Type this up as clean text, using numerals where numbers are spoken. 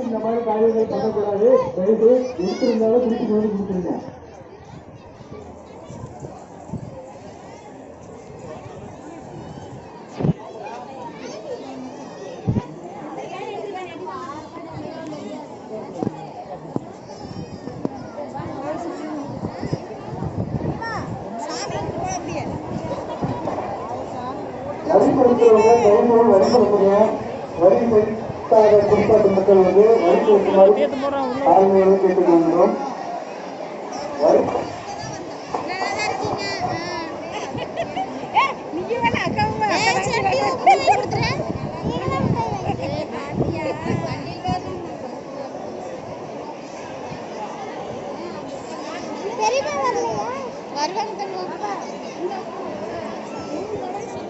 இந்த மாதிரி காரியங்கள் பண்ணக்கூடாது. தயவு எடுத்திருந்தாலும் திருப்பி கொண்டு கொடுத்துருங்க. வரி செலுத்துறவங்க கவர்மெண்ட் வரி செலுத்துங்க. வரி செலுத்தாத குறிப்பாட்டு மக்கள் வரி செலுத்துமாறு தாழ்மையோடு கேட்டுக்கொள்கிறோம். வரி வருவாங்க